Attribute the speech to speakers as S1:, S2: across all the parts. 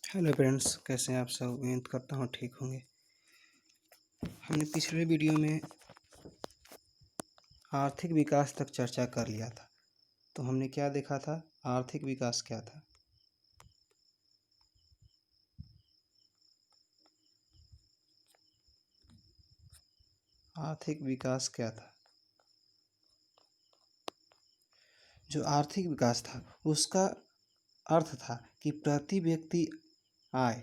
S1: Hello friends, कैसे हैं आप सब। उम्मीद करता हूँ ठीक होंगे। हमने पिछले वीडियो में आर्थिक विकास तक चर्चा कर लिया था। तो हमने क्या देखा था, आर्थिक विकास क्या था। आर्थिक विकास क्या था। जो आर्थिक विकास था उसका अर्थ था कि प्रति व्यक्ति आय।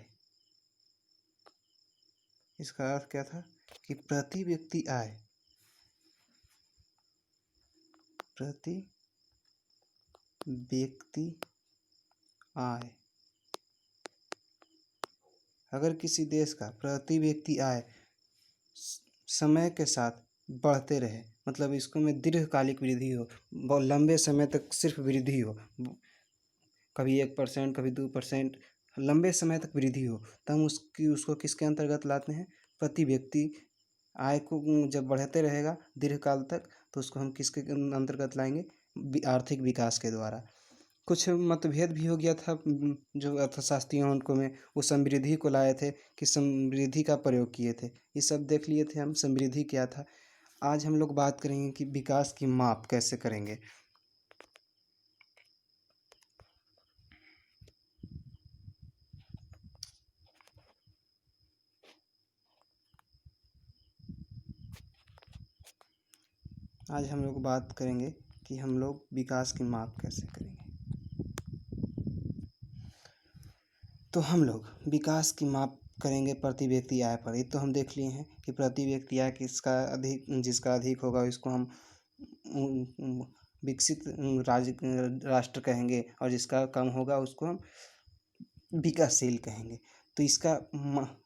S1: इसका अर्थ क्या था कि प्रति व्यक्ति आय, प्रति व्यक्ति आय। अगर किसी देश का प्रति व्यक्ति आय समय के साथ बढ़ते रहे, मतलब इसको में दीर्घकालिक वृद्धि हो, बहुत लंबे समय तक सिर्फ वृद्धि हो, कभी 1%, कभी 2%, लंबे समय तक वृद्धि हो, तो हम उसको किसके अंतर्गत लाते हैं, प्रति व्यक्ति आय को जब बढ़ते रहेगा दीर्घकाल तक, तो उसको हम किसके अंतर्गत लाएंगे, आर्थिक विकास के द्वारा। कुछ मतभेद भी हो गया था, जो अर्थशास्त्रियों उनको में वो समृद्धि को लाए थे कि समृद्धि का प्रयोग किए थे। ये सब देख लिए थे हम, समृद्धि क्या था। आज हम लोग बात करेंगे कि विकास की माप कैसे करेंगे। आज हम लोग बात करेंगे कि हम लोग विकास की माप कैसे करेंगे। तो हम लोग विकास की माप करेंगे प्रति व्यक्ति आय पर। ये तो हम देख लिए हैं कि प्रति व्यक्ति आय किसका अधिक, जिसका अधिक होगा इसको हम विकसित राज्य राष्ट्र कहेंगे, और जिसका कम होगा उसको हम विकासशील कहेंगे। तो इसका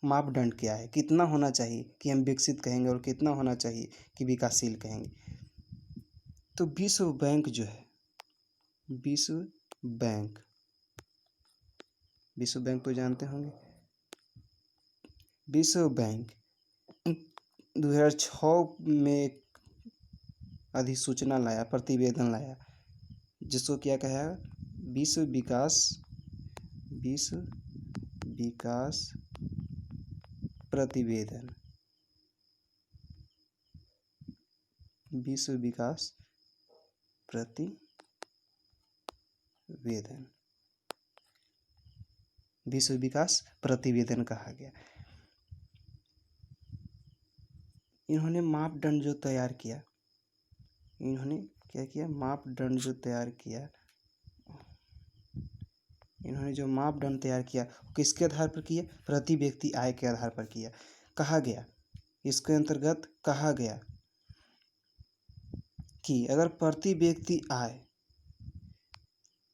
S1: मापदंड क्या है, कितना होना चाहिए कि हम विकसित कहेंगे और कितना होना चाहिए कि विकासशील कहेंगे। तो विश्व बैंक जो है, विश्व बैंक, विश्व बैंक तो जानते होंगे। विश्व बैंक 2006 में एक अधिसूचना लाया, प्रतिवेदन लाया, जिसको क्या कहा, विश्व विकास प्रतिवेदन। विश्व विकास प्रतिवेदन, विश्व विकास प्रतिवेदन कहा गया। इन्होंने मापदंड जो तैयार किया, इन्होंने क्या किया, मापदंड जो तैयार किया, इन्होंने जो मापदंड तैयार किया किसके आधार पर किया, प्रति व्यक्ति आय के आधार पर किया। कहा गया, इसके अंतर्गत कहा गया कि अगर प्रति व्यक्ति आय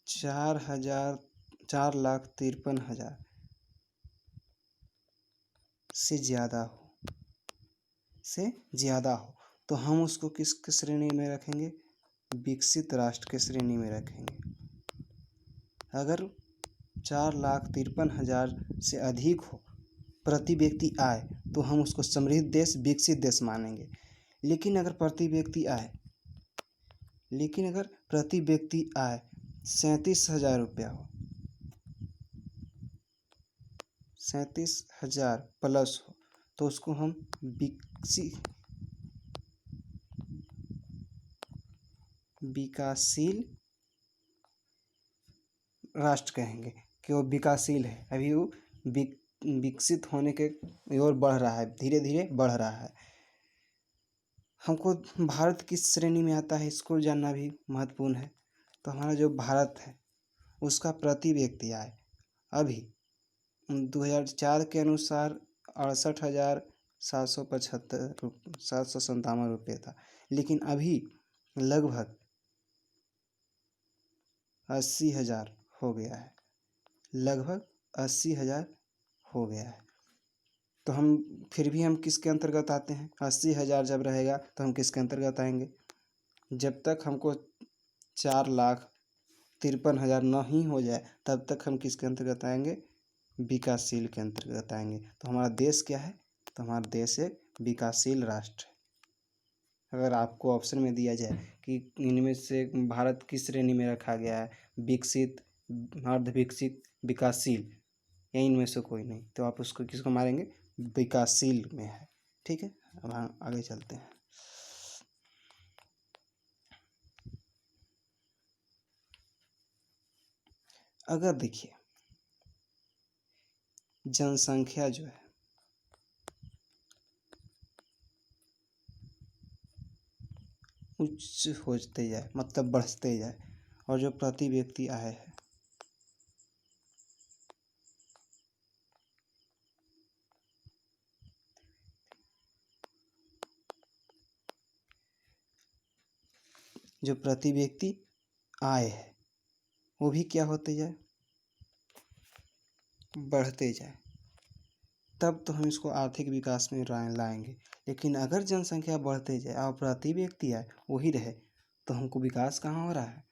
S1: 4,53,000 से ज़्यादा हो तो हम उसको किस श्रेणी में रखेंगे, विकसित राष्ट्र के श्रेणी में रखेंगे। अगर 4,53,000 से अधिक हो प्रति व्यक्ति आय तो हम उसको समृद्ध देश, विकसित देश मानेंगे। लेकिन अगर प्रति व्यक्ति आय 37,000 रुपया हो, 37,000 प्लस हो, तो उसको हम विकासशील राष्ट्र कहेंगे कि वो विकासशील है, अभी वो विकसित होने के ओर बढ़ रहा है, धीरे धीरे बढ़ रहा है। हमको भारत किस श्रेणी में आता है इसको जानना भी महत्वपूर्ण है। तो हमारा जो भारत है उसका प्रति व्यक्ति आय अभी 2004 के अनुसार 68,757 रुपये था, लेकिन अभी लगभग 80,000 हो गया है, लगभग 80,000 हो गया है। तो हम फिर भी हम किसके अंतर्गत आते हैं, 80,000 जब रहेगा तो हम किसके अंतर्गत आएंगे, जब तक हमको 4,53,000 नहीं हो जाए तब तक हम किसके अंतर्गत आएंगे, विकासशील के अंतर्गत आएंगे। तो हमारा देश क्या है, तो हमारा देश एक विकासशील राष्ट्र है। अगर आपको ऑप्शन में दिया जाए कि इनमें से भारत किस श्रेणी में रखा गया है, विकसित, अर्ध विकसित, विकासशील, या इनमें से कोई नहीं, तो आप उसको किसको मारेंगे, विकासशील में है। ठीक है, अब हम आगे चलते हैं। अगर देखिए जनसंख्या जो है उच्च होते जाए, मतलब बढ़ते जाए, और जो प्रति व्यक्ति आय है जो प्रति व्यक्ति आय है वो भी क्या होते जाए, बढ़ते जाए, तब तो हम इसको आर्थिक विकास में लाएंगे। लेकिन अगर जनसंख्या बढ़ते जाए और प्रति व्यक्ति आय वही रहे तो हमको विकास कहाँ हो रहा है।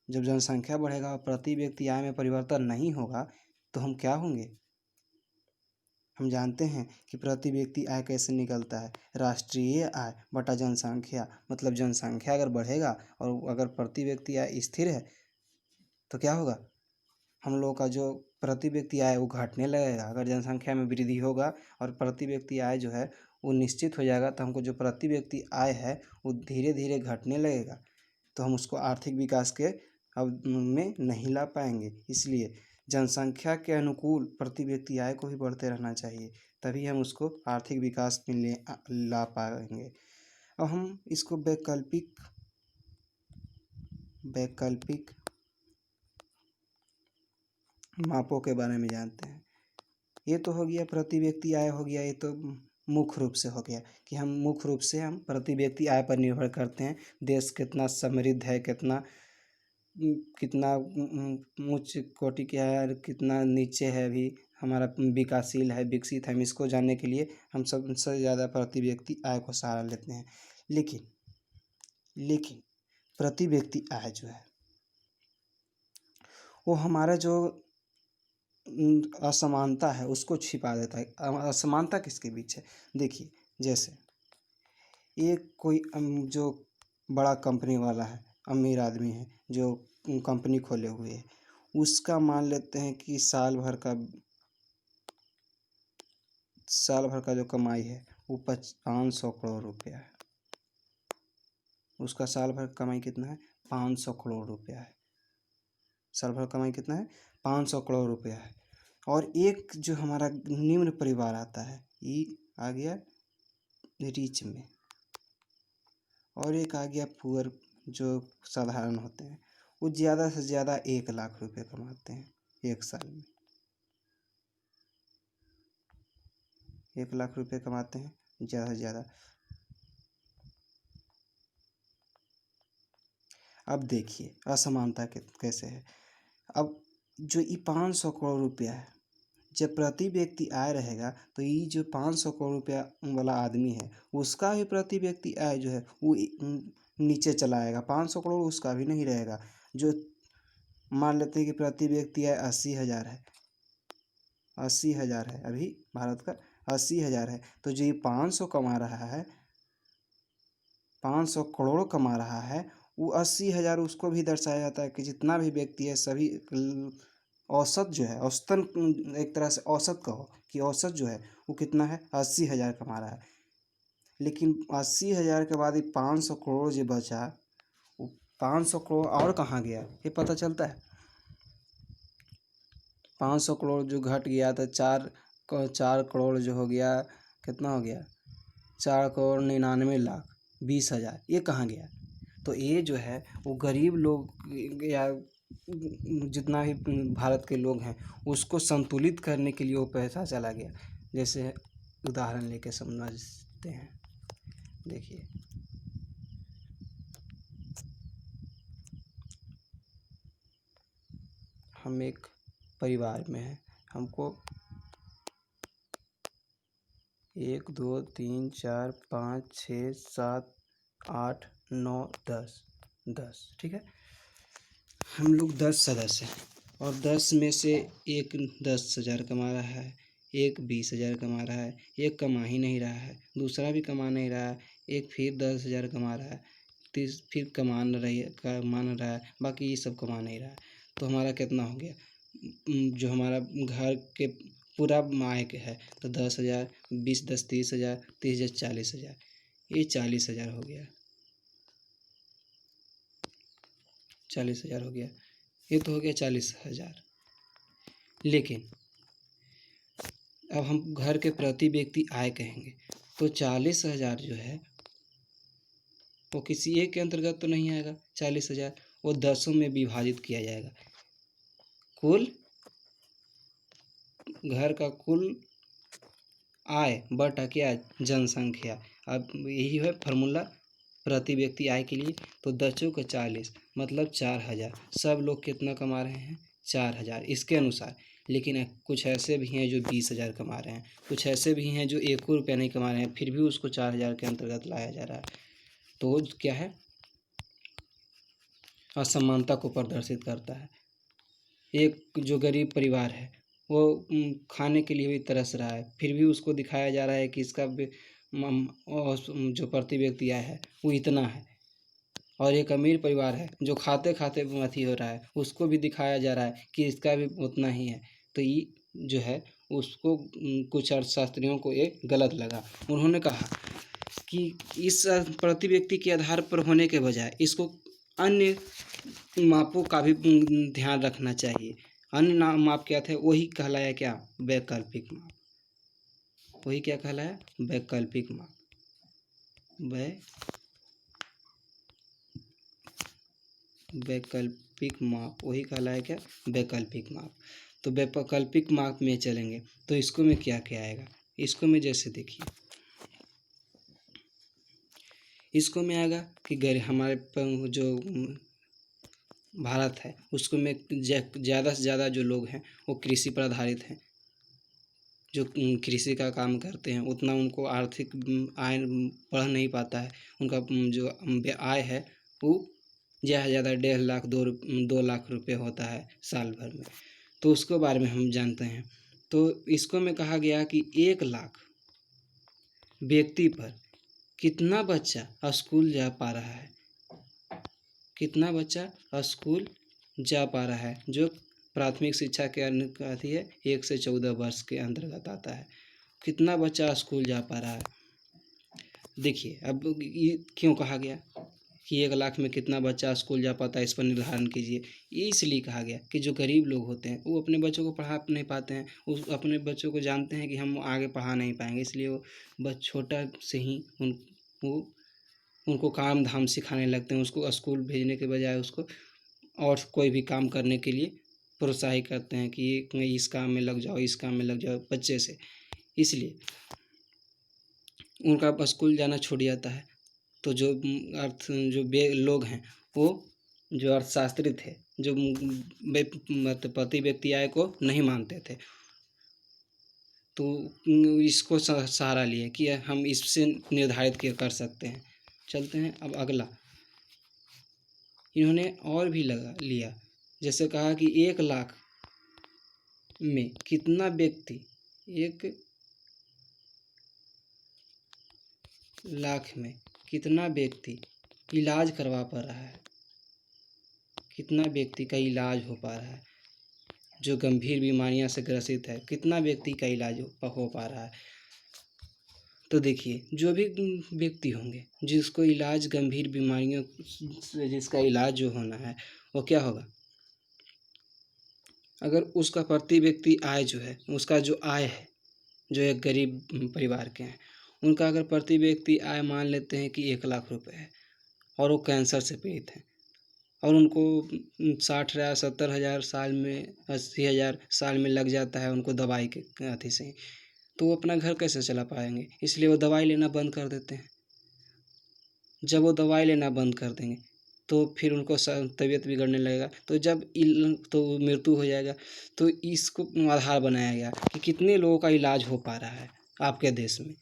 S1: जब जनसंख्या बढ़ेगा और प्रति व्यक्ति आय में परिवर्तन नहीं होगा तो हम क्या होंगे। हम जानते हैं कि प्रति व्यक्ति आय कैसे निकलता है, राष्ट्रीय आय बटा जनसंख्या, मतलब जनसंख्या अगर बढ़ेगा और अगर प्रति व्यक्ति आय स्थिर है तो क्या होगा, हम लोग का जो प्रति व्यक्ति आय वो घटने लगेगा। अगर जनसंख्या में वृद्धि होगा और प्रति व्यक्ति आय जो है वो निश्चित हो जाएगा तो हमको जो प्रति व्यक्ति आय है वो धीरे धीरे घटने लगेगा, तो हम उसको आर्थिक विकास के अब में नहीं ला पाएंगे। इसलिए जनसंख्या के अनुकूल प्रति व्यक्ति आय को ही बढ़ते रहना चाहिए, तभी हम उसको आर्थिक विकास में ला पाएंगे। अब हम इसको वैकल्पिक वैकल्पिक मापों के बारे में जानते हैं। ये तो हो गया प्रति व्यक्ति आय हो गया, ये तो मुख्य रूप से हो गया कि हम मुख्य रूप से हम प्रति व्यक्ति आय पर निर्भर करते हैं। देश कितना समृद्ध है, कितना कितना उच्च कोटि का है और कितना नीचे है, अभी हमारा विकासशील है, विकसित है, हम इसको जानने के लिए हम सबसे ज़्यादा प्रति व्यक्ति आय को सहारा लेते हैं। लेकिन प्रति व्यक्ति आय जो है वो हमारा जो असमानता है उसको छिपा देता है। असमानता किसके बीच है, देखिए जैसे एक कोई जो बड़ा कंपनी वाला है, अमीर आदमी है जो कंपनी खोले हुए है, उसका मान लेते हैं कि साल भर का जो कमाई है वो 500 करोड़ रुपया है। उसका साल भर कमाई कितना है, 500 करोड़ रुपया है। साल भर कमाई कितना है, 500 करोड़ रुपया है। और एक जो हमारा निम्न परिवार आता है, ये आ गया रिच में, और एक आ गया पुअर जो साधारण होते हैं, वो ज़्यादा से ज़्यादा 1 लाख रुपए कमाते हैं एक साल में। 1 लाख रुपए कमाते हैं ज़्यादा से ज़्यादा। अब देखिए असमानता कैसे है। अब जो ये 500 करोड़ रुपया है, जब प्रति व्यक्ति आय रहेगा तो ये जो 500 करोड़ रुपया वाला आदमी है उसका भी प्रति व्यक्ति आय जो है वो नीचे चला आएगा। 500 करोड़ उसका भी नहीं रहेगा। जो मान लेते हैं कि प्रति व्यक्ति आय 80,000 है, 80,000 है, अभी भारत का 80,000 है, तो जो ये 500 कमा रहा है, 500 करोड़ कमा रहा है, वो 80,000 उसको भी दर्शाया जाता है कि जितना भी व्यक्ति है सभी औसत जो है, औसतन एक तरह से औसत कहो कि औसत जो है वो कितना है, 80,000 कमा रहा है। लेकिन 80,000 के बाद ये 500 करोड़ जो बचा, वो 500 करोड़ और कहाँ गया ये पता चलता है। 500 करोड़ जो घट गया तो 4 करोड़ जो हो गया, कितना हो गया, 4,99,20,000, ये कहाँ गया। तो ये जो है वो गरीब लोग या जितना भी भारत के लोग हैं उसको संतुलित करने के लिए वो पैसा चला गया। जैसे उदाहरण लेके समझते हैं, देखिए हम एक परिवार में हैं, हमको 1 2 3 4 5 6 7 8 9 10, ठीक है। हम लोग 10 सदस्य हैं और 10 में से एक 10,000 कमा रहा है, एक 20,000 कमा रहा है, एक कमा ही नहीं रहा है, दूसरा भी कमा नहीं रहा है, एक फिर 10,000 कमा रहा है, फिर कमा रहा है, बाकी ये सब कमा नहीं रहा है। तो हमारा कितना हो गया, जो हमारा घर के पूरा आय के है, तो 10,000, 20, 10, 30,000, 30,000, 40,000, ये 40,000 हो गया, 40,000 हो गया, ये तो हो गया 40,000। लेकिन अब हम घर के प्रति व्यक्ति आय कहेंगे तो 40,000 जो है वो किसी एक के अंतर्गत तो नहीं आएगा। 40,000 वो 10 में विभाजित किया जाएगा। कुल घर का कुल आय बटा क्या, जनसंख्या। अब यही है फार्मूला प्रति व्यक्ति आय के लिए। तो 10 का 40 मतलब 4,000। सब लोग कितना कमा रहे हैं, 4,000 इसके अनुसार। लेकिन कुछ ऐसे भी हैं जो 20,000 कमा रहे हैं, कुछ ऐसे भी हैं जो 1 रुपया नहीं कमा रहे हैं, फिर भी उसको 4,000 के अंतर्गत लाया जा रहा है। तो क्या है, असमानता को प्रदर्शित करता है। एक जो गरीब परिवार है वो खाने के लिए भी तरस रहा है, फिर भी उसको दिखाया जा रहा है कि इसका जो प्रति व्यक्ति आय है वो इतना है। और एक अमीर परिवार है जो खाते खाते अथी हो रहा है, उसको भी दिखाया जा रहा है कि इसका भी उतना ही है। तो ये जो है उसको कुछ अर्थशास्त्रियों को एक गलत लगा। उन्होंने कहा कि इस प्रति व्यक्ति के आधार पर होने के बजाय इसको अन्य मापों का भी ध्यान रखना चाहिए। अन्य माप क्या थे, वही कहलाया क्या, वैकल्पिक माप। वही क्या कहलाया, वैकल्पिक माप। वैकल्पिक माप वही कहलाया क्या, वैकल्पिक माप। तो वैकल्पिक माप में चलेंगे तो इसको में क्या क्या आएगा। इसको में जैसे देखिए, इसको में आएगा कि हमारे जो भारत है उसको में ज़्यादा से ज़्यादा जो लोग हैं वो कृषि पर आधारित हैं। जो कृषि का काम करते हैं उतना उनको आर्थिक आय बढ़ नहीं पाता है। उनका जो आय है वो ज़्यादा से ज़्यादा 1.5 लाख 2 लाख रुपए होता है साल भर में। तो उसके बारे में हम जानते हैं। तो इसको में कहा गया कि 1 लाख व्यक्ति पर कितना बच्चा स्कूल जा पा रहा है, कितना बच्चा स्कूल जा पा रहा है, जो प्राथमिक शिक्षा के आती है 1 से 14 वर्ष के अंतर्गत आता है। कितना बच्चा स्कूल जा पा रहा है। देखिए अब ये क्यों कहा गया कि 1 लाख में कितना बच्चा स्कूल जा पाता है, इस पर निर्धारण कीजिए। ये इसलिए कहा गया कि जो गरीब लोग होते हैं वो अपने बच्चों को पढ़ा नहीं पाते हैं। उस अपने बच्चों को जानते हैं कि हम आगे पढ़ा नहीं पाएंगे, इसलिए वो छोटा से ही उनको काम धाम सिखाने लगते हैं। उसको स्कूल भेजने के बजाय उसको और कोई भी काम करने के लिए प्रोत्साहित करते हैं कि इस काम में लग जाओ, इस काम में लग जाओ बच्चे से। इसलिए उनका स्कूल जाना छूट जाता है। तो जो लोग हैं वो जो अर्थशास्त्री थे, जो मतलब प्रति व्यक्ति आय को नहीं मानते थे, तो इसको सहारा लिए कि हम इससे निर्धारित कर सकते हैं। चलते हैं अब अगला। इन्होंने और भी लगा लिया, जैसे कहा कि 1 लाख में कितना व्यक्ति, 1 लाख में कितना व्यक्ति इलाज करवा पा रहा है, कितना व्यक्ति का इलाज हो पा रहा है, जो गंभीर बीमारियां से ग्रसित है, कितना व्यक्ति का इलाज हो पा रहा है। तो देखिए जो भी व्यक्ति होंगे जिसको इलाज गंभीर बीमारियों से जिसका इलाज जो होना है वो क्या होगा, अगर उसका प्रति व्यक्ति आय जो है, उसका जो आय है, जो एक गरीब परिवार के हैं उनका अगर प्रति व्यक्ति आय मान लेते हैं कि 1 लाख रुपए है और वो कैंसर से पीड़ित हैं और उनको 60,000 70,000 साल में 80,000 साल में लग जाता है उनको दवाई के अथी से, तो वो अपना घर कैसे चला पाएंगे। इसलिए वो दवाई लेना बंद कर देते हैं। जब वो दवाई लेना बंद कर देंगे तो फिर उनको तबीयत बिगड़ने लगेगा, तो जब तो मृत्यु हो जाएगा। तो इसको आधार बनाया गया कि कितने लोगों का इलाज हो पा रहा है आपके देश में।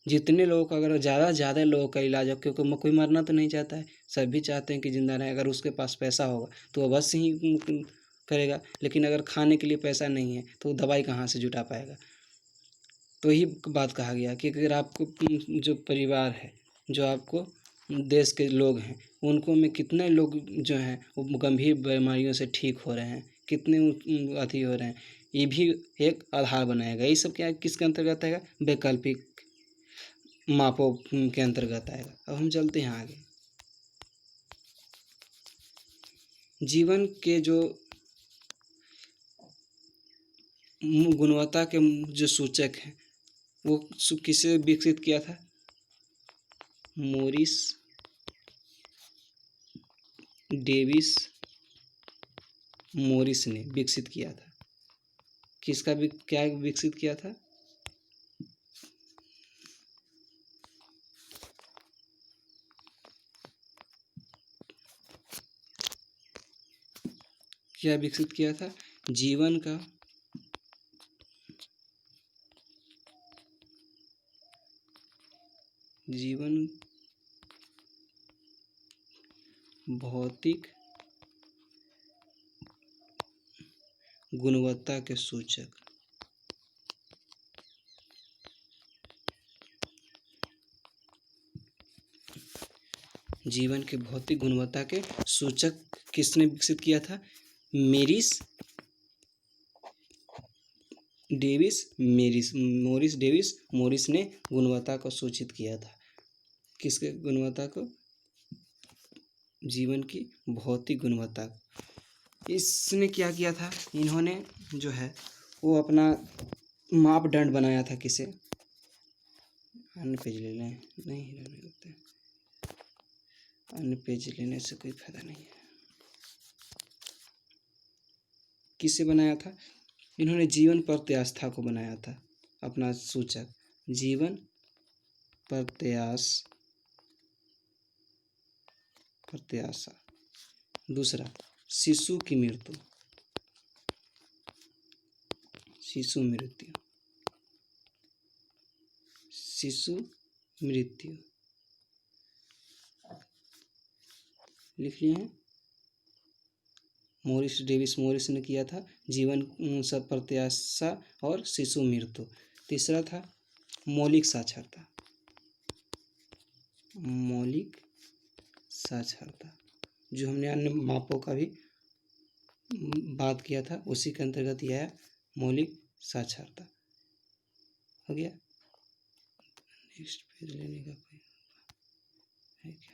S1: जितने लोगों का, अगर ज़्यादा से ज़्यादा लोगों का इलाज हो, क्योंकि कोई मरना तो नहीं चाहता है, सभी चाहते हैं कि जिंदा रहे। अगर उसके पास पैसा होगा तो अवश्य ही करेगा, लेकिन अगर खाने के लिए पैसा नहीं है तो दवाई कहाँ से जुटा पाएगा। तो यही बात कहा गया कि अगर आपको जो परिवार है, जो आपको देश के लोग हैं, उनको में कितने लोग जो हैं वो गंभीर बीमारियों से ठीक हो रहे हैं, कितने अति हो रहे हैं, ये भी एक आधार बनाएगा। ये सब क्या किसके अंतर्गत आएगा? वैकल्पिक मापों के अंतर्गत आएगा। अब हम चलते हैं आगे। जीवन के जो गुणवत्ता के जो सूचक हैं वो किसे विकसित किया था? मॉरिस डेविस मॉरिस ने विकसित किया था। किसका क्या विकसित किया था? क्या विकसित किया था? जीवन का भौतिक गुणवत्ता के सूचक। जीवन के भौतिक गुणवत्ता के सूचक किसने विकसित किया था? मॉरिस डेविस मॉरिस ने गुणवत्ता को सूचित किया था। किसके गुणवत्ता को? जीवन की भौतिक गुणवत्ता। इसने क्या किया था? इन्होंने जो है वो अपना मापदंड बनाया था। किसे? अन्य पेज ले लें, नहीं रहने देते, अन्य पेज लेने से कोई फायदा नहीं है। किसे बनाया था? इन्होंने जीवन प्रत्याशा को बनाया था अपना सूचक। जीवन प्रत्याशा। दूसरा, शिशु की मृत्यु। शिशु मृत्यु लिख लिए हैं। मॉरिस ने किया था जीवन प्रत्याशा और शिशु मृत्यु। तीसरा था मौलिक साक्षरता। जो हमने अन्य मापों का भी बात किया था उसी के अंतर्गत यह है मौलिक साक्षरता। हो गया। नेक्स्ट पेज लेने का कोई है क्या?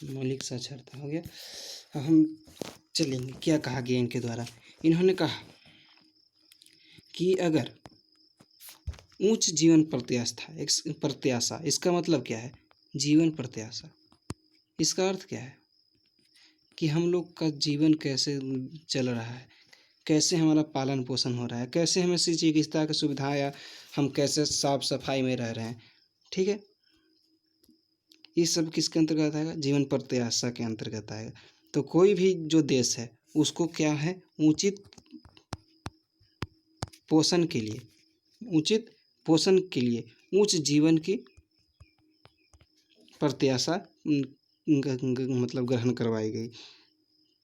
S1: मौलिक साक्षरता हो गया। अब हम चलेंगे, क्या कहा गया इनके द्वारा? इन्होंने कहा कि अगर उच्च जीवन प्रत्याशा, इसका मतलब क्या है? जीवन प्रत्याशा, इसका अर्थ क्या है? कि हम लोग का जीवन कैसे चल रहा है, कैसे हमारा पालन पोषण हो रहा है, कैसे हमें चिकित्सा की सुविधा या हम कैसे साफ सफाई में रह रहे हैं। ठीक है, ये सब किसके अंतर्गत आएगा? जीवन प्रत्याशा के अंतर्गत आएगा। तो कोई भी जो देश है उसको क्या है? उचित पोषण के लिए उच्च जीवन की प्रत्याशा मतलब ग्रहण करवाई गई।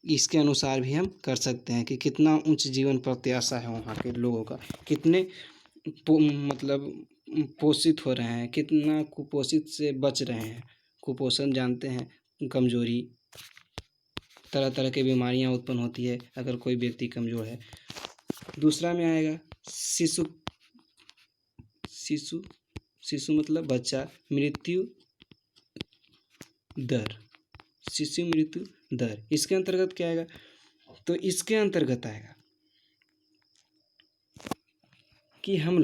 S1: इसके अनुसार भी हम कर सकते हैं कि कितना उच्च जीवन प्रत्याशा है वहाँ के लोगों का, कितने मतलब पोषित हो रहे हैं, कितना कुपोषित से बच रहे हैं। कुपोषण जानते हैं, कमजोरी, तरह तरह की बीमारियां उत्पन्न होती है अगर कोई व्यक्ति कमजोर है। दूसरा में आएगा शिशु मतलब बच्चा मृत्यु दर। इसके अंतर्गत क्या आएगा? तो इसके अंतर्गत आएगा कि हम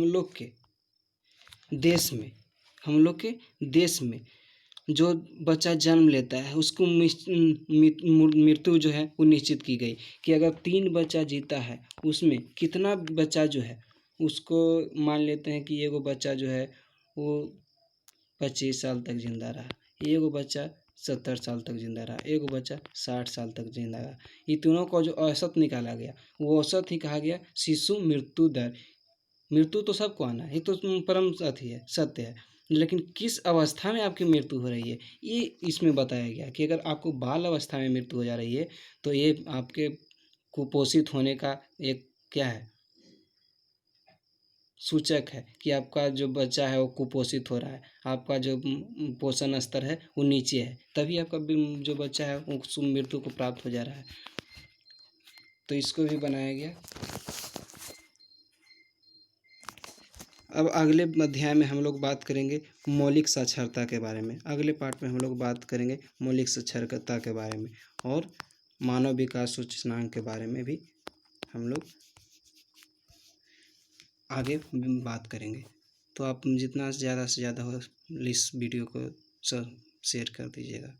S1: लोग के देश में जो बच्चा जन्म लेता है उसको मृत्यु जो है वो निश्चित की गई कि अगर 3 बच्चा जीता है उसमें कितना बच्चा जो है उसको मान लेते हैं कि एगो बच्चा जो है वो 25 साल तक जिंदा रहा, एगो बच्चा 70 साल तक जिंदा रहा, एगो बच्चा 60 साल तक जिंदा रहा। ये तीनों का जो औसत निकाला गया वो औसत ही कहा गया शिशु मृत्यु दर। मृत्यु तो सबको आना है, ये तो परम अथी है, सत्य है। लेकिन किस अवस्था में आपकी मृत्यु हो रही है ये इसमें बताया गया कि अगर आपको बाल अवस्था में मृत्यु हो जा रही है तो ये आपके कुपोषित होने का एक क्या है, सूचक है कि आपका जो बच्चा है वो कुपोषित हो रहा है, आपका जो पोषण स्तर है वो नीचे है, तभी आपका जो बच्चा है वो मृत्यु को प्राप्त हो जा रहा है। तो इसको भी बनाया गया। अब अगले अध्याय में हम लोग बात करेंगे मौलिक साक्षरता के बारे में। अगले पार्ट में हम लोग बात करेंगे मौलिक साक्षरता के बारे में और मानव विकास सूचकांक के बारे में भी हम लोग आगे बात करेंगे। तो आप जितना ज़्यादा से ज़्यादा हो इस वीडियो को शेयर कर दीजिएगा।